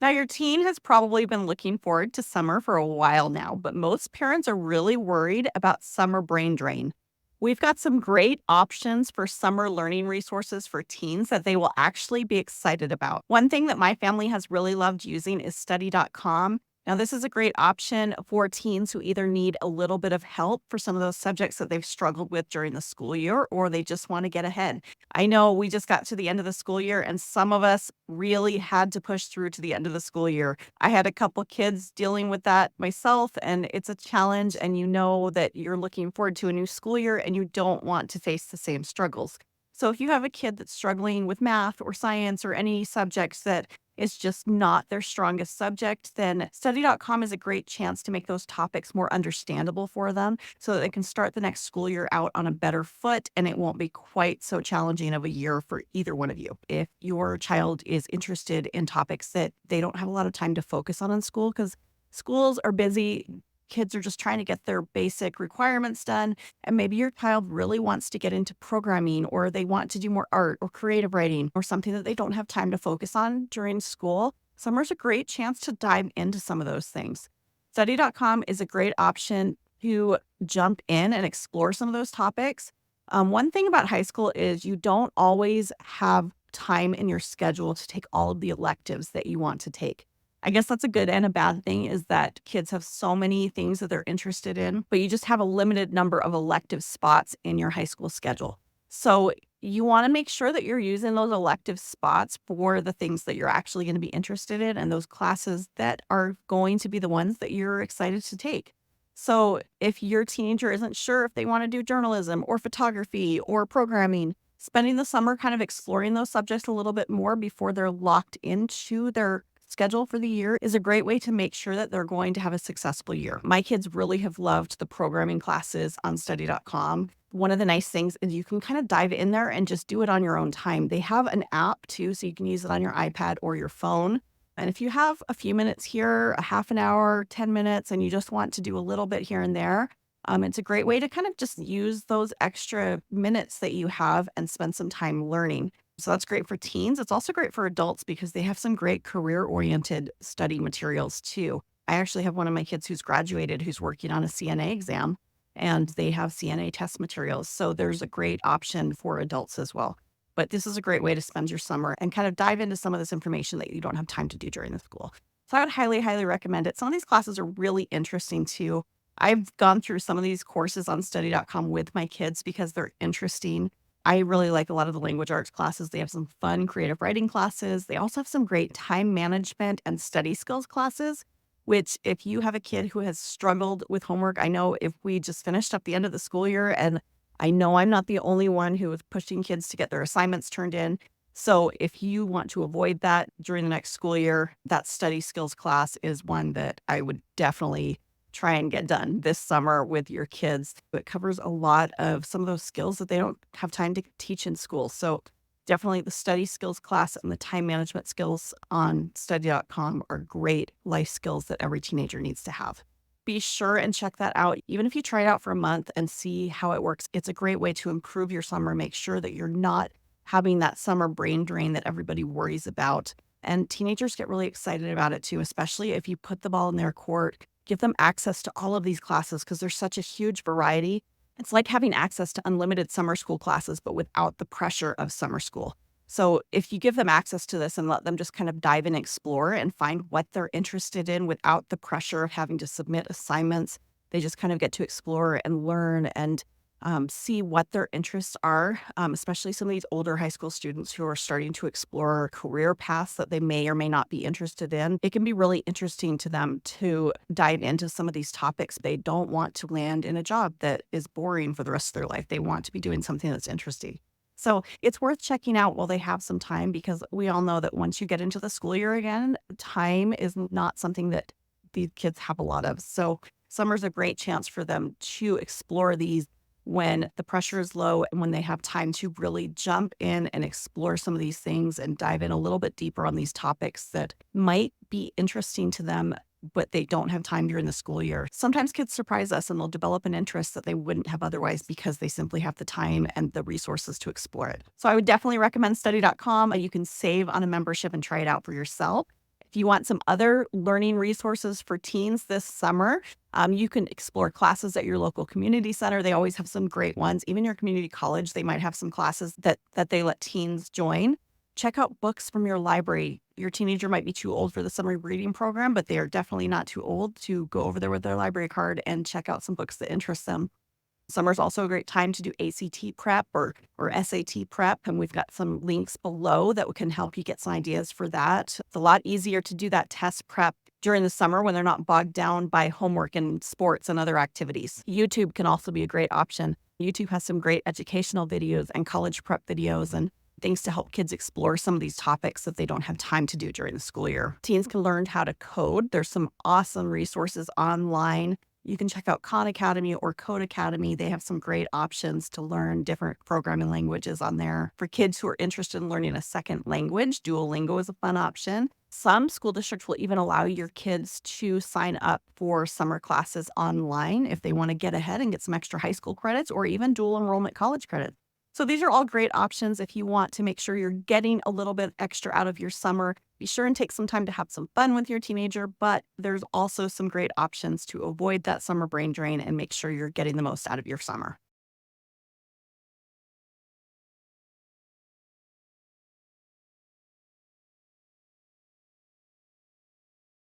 Now, your teen has probably been looking forward to summer for a while now, but most parents are really worried about summer brain drain. We've got some great options for summer learning resources for teens that they will actually be excited about. One thing that my family has really loved using is study.com. Now, this is a great option for teens who either need a little bit of help for some of those subjects that they've struggled with during the school year or they just want to get ahead. I know we just got to the end of the school year and some of us really had to push through to the end of the school year. I had a couple kids dealing with that myself, and it's a challenge. And you know that you're looking forward to a new school year and you don't want to face the same struggles. So if you have a kid that's struggling with math or science or any subjects that is just not their strongest subject, then study.com is a great chance to make those topics more understandable for them so that they can start the next school year out on a better foot and it won't be quite so challenging of a year for either one of you. If your child is interested in topics that they don't have a lot of time to focus on in school, because schools are busy, kids are just trying to get their basic requirements done, and maybe your child really wants to get into programming or they want to do more art or creative writing or something that they don't have time to focus on during school. Summer's a great chance to dive into some of those things. Study.com is a great option to jump in and explore some of those topics. One thing about high school is you don't always have time in your schedule to take all of the electives that you want to take. I guess that's a good and a bad thing is that kids have so many things that they're interested in, but you just have a limited number of elective spots in your high school schedule. So you want to make sure that you're using those elective spots for the things that you're actually going to be interested in and those classes that are going to be the ones that you're excited to take. So if your teenager isn't sure if they want to do journalism or photography or programming, spending the summer kind of exploring those subjects a little bit more before they're locked into their schedule for the year is a great way to make sure that they're going to have a successful year. My kids really have loved the programming classes on study.com. One of the nice things is you can kind of dive in there and just do it on your own time. They have an app too, so you can use it on your iPad or your phone. And if you have a few minutes here, a half an hour, 10 minutes, and you just want to do a little bit here and there, it's a great way to kind of just use those extra minutes that you have and spend some time learning. So that's great for teens. It's also great for adults because they have some great career-oriented study materials too. I actually have one of my kids who's graduated who's working on a CNA exam, and they have CNA test materials. So there's a great option for adults as well. But this is a great way to spend your summer and kind of dive into some of this information that you don't have time to do during the school. So I would highly, highly recommend it. Some of these classes are really interesting too. I've gone through some of these courses on study.com with my kids because they're interesting. I really like a lot of the language arts classes. They have some fun creative writing classes. They also have some great time management and study skills classes, which if you have a kid who has struggled with homework, I know if we just finished up the end of the school year, and I know I'm not the only one who is pushing kids to get their assignments turned in. So if you want to avoid that during the next school year, that study skills class is one that I would definitely try and get done this summer with your kids. It covers a lot of some of those skills that they don't have time to teach in school. So definitely the study skills class and the time management skills on study.com are great life skills that every teenager needs to have. Be sure and check that out. Even if you try it out for a month and see how it works, it's a great way to improve your summer. Make sure that you're not having that summer brain drain that everybody worries about. And teenagers get really excited about it too, especially if you put the ball in their court. Give them access to all of these classes because there's such a huge variety. It's like having access to unlimited summer school classes, but without the pressure of summer school. So if you give them access to this and let them just kind of dive in and explore and find what they're interested in without the pressure of having to submit assignments, they just kind of get to explore and learn and see what their interests are, especially some of these older high school students who are starting to explore career paths that they may or may not be interested in. It can be really interesting to them to dive into some of these topics. They don't want to land in a job that is boring for the rest of their life. They want to be doing something that's interesting. So it's worth checking out while they have some time because we all know that once you get into the school year again, time is not something that these kids have a lot of. So summer's a great chance for them to explore these when the pressure is low and when they have time to really jump in and explore some of these things and dive in a little bit deeper on these topics that might be interesting to them, but they don't have time during the school year. Sometimes kids surprise us and they'll develop an interest that they wouldn't have otherwise because they simply have the time and the resources to explore it. So I would definitely recommend study.com. You can save on a membership and try it out for yourself. If you want some other learning resources for teens this summer, you can explore classes at your local community center. They always have some great ones. Even your community college, they might have some classes that they let teens join. Check out books from your library. Your teenager might be too old for the summer reading program, but they are definitely not too old to go over there with their library card and check out some books that interest them. Summer's also a great time to do ACT prep or SAT prep, and we've got some links below that can help you get some ideas for that. It's a lot easier to do that test prep during the summer when they're not bogged down by homework and sports and other activities. YouTube can also be a great option. YouTube has some great educational videos and college prep videos and things to help kids explore some of these topics that they don't have time to do during the school year. Teens can learn how to code. There's some awesome resources online. You can check out Khan Academy or Code Academy. They have some great options to learn different programming languages on there. For kids who are interested in learning a second language, Duolingo is a fun option. Some school districts will even allow your kids to sign up for summer classes online if they want to get ahead and get some extra high school credits or even dual enrollment college credits. So these are all great options if you want to make sure you're getting a little bit extra out of your summer. Be sure and take some time to have some fun with your teenager, but there's also some great options to avoid that summer brain drain and make sure you're getting the most out of your summer.